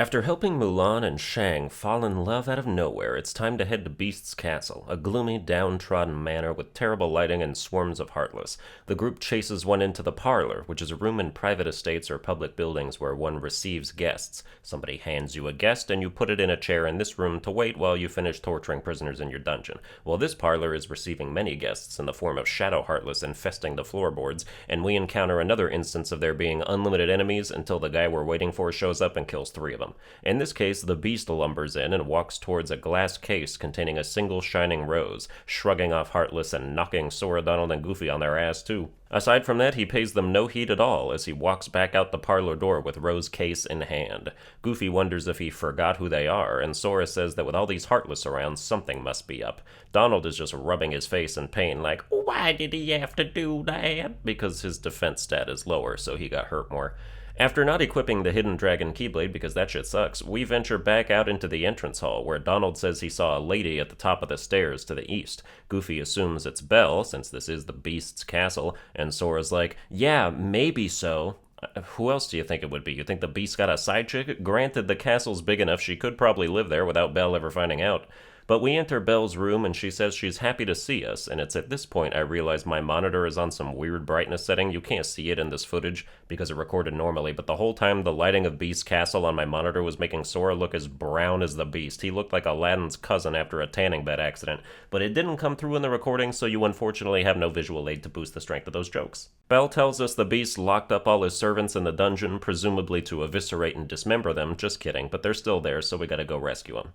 After helping Mulan and Shang fall in love out of nowhere, it's time to head to Beast's castle, a gloomy, downtrodden manor with terrible lighting and swarms of Heartless. The group chases one into the parlor, which is a room in private estates or public buildings where one receives guests. Somebody hands you a guest, and you put it in a chair in this room to wait while you finish torturing prisoners in your dungeon. Well, this parlor is receiving many guests in the form of shadow Heartless infesting the floorboards, and we encounter another instance of there being unlimited enemies until the guy we're waiting for shows up and kills 3 of them. In this case, the beast lumbers in and walks towards a glass case containing a single shining rose, shrugging off Heartless and knocking Sora, Donald, and Goofy on their ass too. Aside from that, he pays them no heed at all as he walks back out the parlor door with Rose case in hand. Goofy wonders if he forgot who they are, and Sora says that with all these Heartless around, something must be up. Donald is just rubbing his face in pain like, why did he have to do that? Because his defense stat is lower, so he got hurt more. After not equipping the Hidden Dragon Keyblade because that shit sucks, we venture back out into the entrance hall where Donald says he saw a lady at the top of the stairs to the east. Goofy assumes it's Belle, since this is the Beast's castle, and Sora's like, yeah, maybe so. Who else do you think it would be? You think the Beast got a side chick? Granted, the castle's big enough she could probably live there without Belle ever finding out. But we enter Belle's room and she says she's happy to see us, and it's at this point I realize my monitor is on some weird brightness setting. You can't see it in this footage because it recorded normally, but the whole time the lighting of Beast's castle on my monitor was making Sora look as brown as the Beast. He looked like Aladdin's cousin after a tanning bed accident, but it didn't come through in the recording, so you unfortunately have no visual aid to boost the strength of those jokes. Belle tells us the Beast locked up all his servants in the dungeon, presumably to eviscerate and dismember them. Just kidding, but they're still there, so we gotta go rescue them.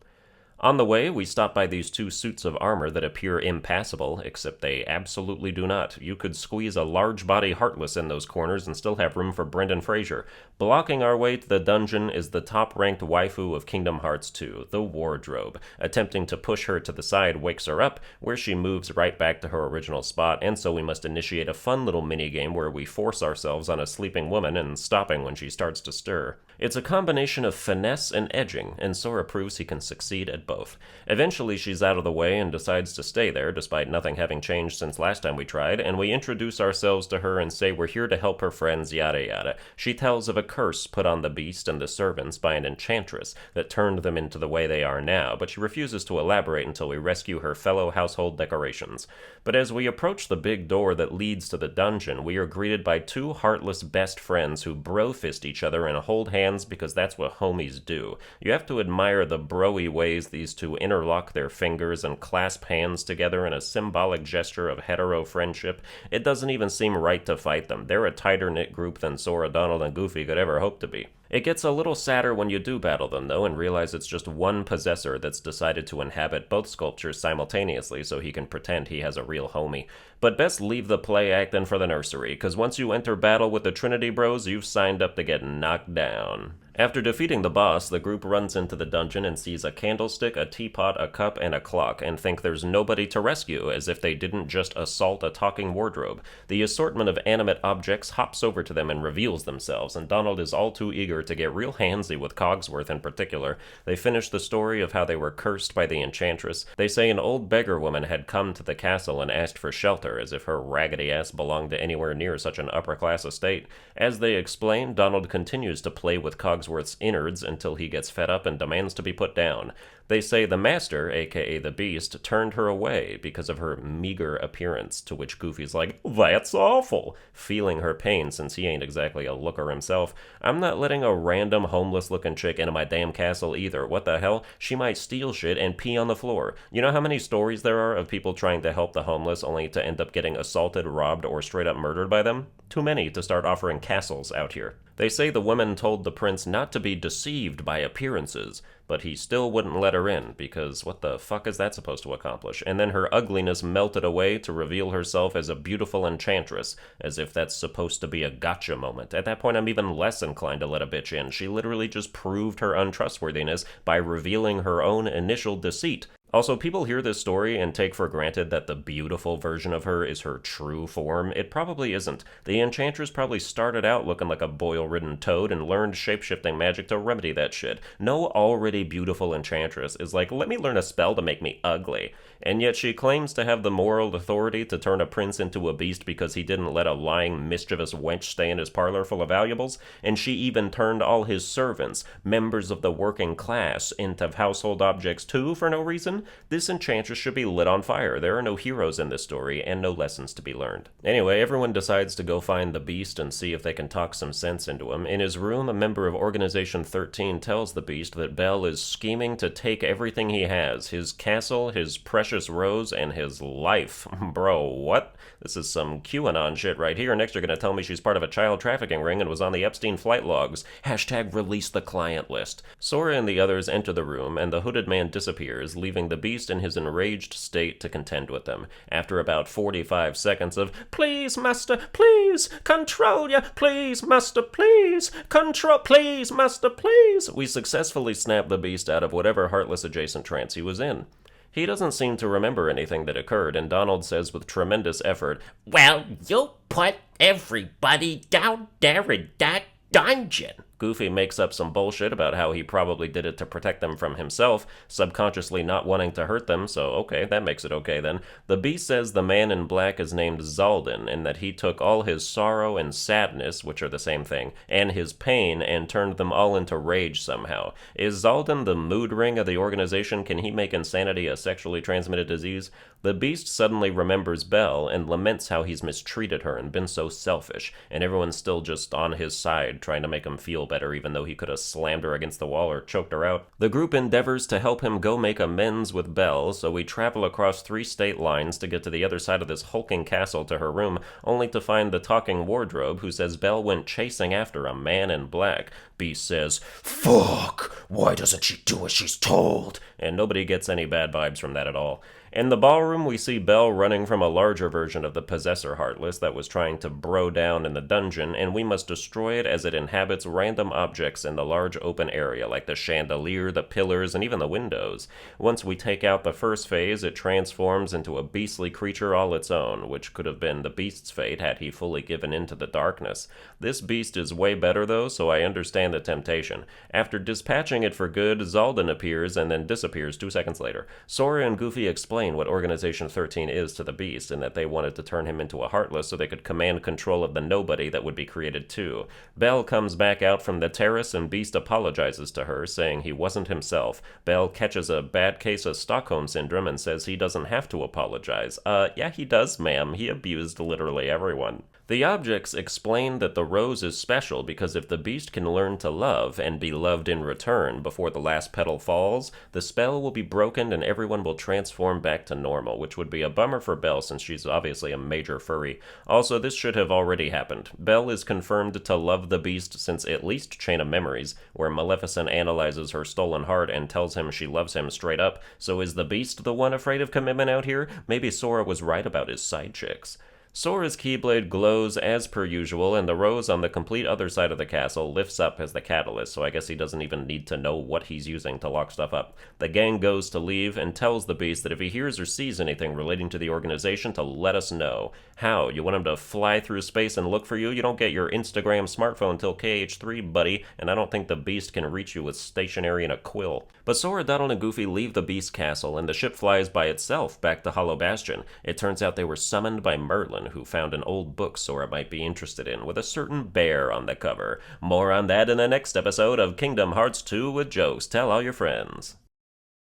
On the way, we stop by these 2 suits of armor that appear impassable, except they absolutely do not. You could squeeze a large body Heartless in those corners and still have room for Brendan Fraser. Blocking our way to the dungeon is the top-ranked waifu of Kingdom Hearts 2, the Wardrobe. Attempting to push her to the side wakes her up, where she moves right back to her original spot, and so we must initiate a fun little minigame where we force ourselves on a sleeping woman and stopping when she starts to stir. It's a combination of finesse and edging, and Sora proves he can succeed at both. Eventually she's out of the way and decides to stay there, despite nothing having changed since last time we tried, and we introduce ourselves to her and say we're here to help her friends, yada yada. She tells of a curse put on the Beast and the servants by an enchantress that turned them into the way they are now, but she refuses to elaborate until we rescue her fellow household decorations. But as we approach the big door that leads to the dungeon, we are greeted by 2 heartless best friends who bro-fist each other and hold hands because that's what homies do. You have to admire the bro-y ways these 2 interlock their fingers and clasp hands together in a symbolic gesture of hetero friendship. It doesn't even seem right to fight them. They're a tighter-knit group than Sora, Donald, and Goofy could ever hope to be. It gets a little sadder when you do battle them, though, and realize it's just one possessor that's decided to inhabit both sculptures simultaneously so he can pretend he has a real homie. But best leave the play acting for the nursery, cause once you enter battle with the Trinity Bros, you've signed up to get knocked down. After defeating the boss, the group runs into the dungeon and sees a candlestick, a teapot, a cup, and a clock, and think there's nobody to rescue, as if they didn't just assault a talking wardrobe. The assortment of animate objects hops over to them and reveals themselves, and Donald is all too eager to get real handsy with Cogsworth in particular. They finish the story of how they were cursed by the enchantress. They say an old beggar woman had come to the castle and asked for shelter, as if her raggedy ass belonged to anywhere near such an upper-class estate. As they explain, Donald continues to play with Cogsworth's innards until he gets fed up and demands to be put down. They say the master, aka the Beast, turned her away because of her meager appearance, to which Goofy's like, that's awful, feeling her pain since he ain't exactly a looker himself. I'm not letting a random homeless-looking chick into my damn castle either. What the hell? She might steal shit and pee on the floor. You know how many stories there are of people trying to help the homeless only to end up getting assaulted, robbed, or straight up murdered by them? Too many to start offering castles out here. They say the woman told the prince not to be deceived by appearances, but he still wouldn't let her in, because what the fuck is that supposed to accomplish? And then her ugliness melted away to reveal herself as a beautiful enchantress, as if that's supposed to be a gotcha moment. At that point, I'm even less inclined to let a bitch in. She literally just proved her untrustworthiness by revealing her own initial deceit. Also, people hear this story and take for granted that the beautiful version of her is her true form. It probably isn't. The Enchantress probably started out looking like a boil-ridden toad and learned shapeshifting magic to remedy that shit. No already beautiful Enchantress is like, let me learn a spell to make me ugly. And yet she claims to have the moral authority to turn a prince into a beast because he didn't let a lying, mischievous wench stay in his parlor full of valuables, and she even turned all his servants, members of the working class, into household objects too for no reason. This Enchantress should be lit on fire. There are no heroes in this story, and no lessons to be learned. Anyway, everyone decides to go find the Beast and see if they can talk some sense into him. In his room, a member of Organization 13 tells the Beast that Belle is scheming to take everything he has, his castle, his precious rose, and his life. Bro, what? This is some QAnon shit right here. Next you're gonna tell me she's part of a child trafficking ring and was on the Epstein flight logs. Hashtag release the client list. Sora and the others enter the room, and the hooded man disappears, leaving the Beast in his enraged state to contend with them. After about 45 seconds of, "Please, master, please, control ya, please, master, please, control, please, master, please," we successfully snap the Beast out of whatever heartless adjacent trance he was in. He doesn't seem to remember anything that occurred, and Donald says with tremendous effort, "Well, you put everybody down there in that dungeon." Goofy makes up some bullshit about how he probably did it to protect them from himself, subconsciously not wanting to hurt them, so okay, that makes it okay then. The Beast says the man in black is named Zaldan, and that he took all his sorrow and sadness, which are the same thing, and his pain, and turned them all into rage somehow. Is Zaldan the mood ring of the organization? Can he make insanity a sexually transmitted disease? The Beast suddenly remembers Belle, and laments how he's mistreated her and been so selfish, and everyone's still just on his side, trying to make him feel better, even though he could have slammed her against the wall or choked her out. The group endeavors to help him go make amends with Belle, so we travel across 3 state lines to get to the other side of this hulking castle to her room, only to find the talking wardrobe who says Belle went chasing after a man in black. Beast says, "Fuck! Why doesn't she do as she's told?" And nobody gets any bad vibes from that at all. In the ballroom, we see Belle running from a larger version of the Possessor Heartless that was trying to bro down in the dungeon, and we must destroy it as it inhabits random objects in the large open area, like the chandelier, the pillars, and even the windows. Once we take out the first phase, it transforms into a beastly creature all its own, which could have been the Beast's fate had he fully given in to the darkness. This Beast is way better, though, so I understand the temptation. After dispatching it for good, Zaldan appears and then disappears 2 seconds later. Sora and Goofy explain what Organization 13 is to the Beast, and that they wanted to turn him into a Heartless so they could command control of the nobody that would be created too. Belle comes back out from the terrace, and Beast apologizes to her, saying he wasn't himself. Belle catches a bad case of Stockholm Syndrome and says he doesn't have to apologize. Yeah, he does, ma'am. He abused literally everyone. The objects explain that the rose is special because if the Beast can learn to love and be loved in return before the last petal falls, the spell will be broken and everyone will transform back to normal, which would be a bummer for Belle since she's obviously a major furry. Also, this should have already happened. Belle is confirmed to love the Beast since at least Chain of Memories, where Maleficent analyzes her stolen heart and tells him she loves him straight up. So is the Beast the one afraid of commitment out here? Maybe Sora was right about his side chicks. Sora's Keyblade glows as per usual, and the rose on the complete other side of the castle lifts up as the catalyst, so I guess he doesn't even need to know what he's using to lock stuff up. The gang goes to leave and tells the Beast that if he hears or sees anything relating to the organization to let us know. How? You want him to fly through space and look for you? You don't get your Instagram smartphone till KH3, buddy, and I don't think the Beast can reach you with stationery and a quill. But Sora, Donald, and Goofy leave the Beast Castle, and the ship flies by itself back to Hollow Bastion. It turns out they were summoned by Merlin, who found an old book Sora might be interested in, with a certain bear on the cover. More on that in the next episode of Kingdom Hearts 2 with Jokes. Tell all your friends.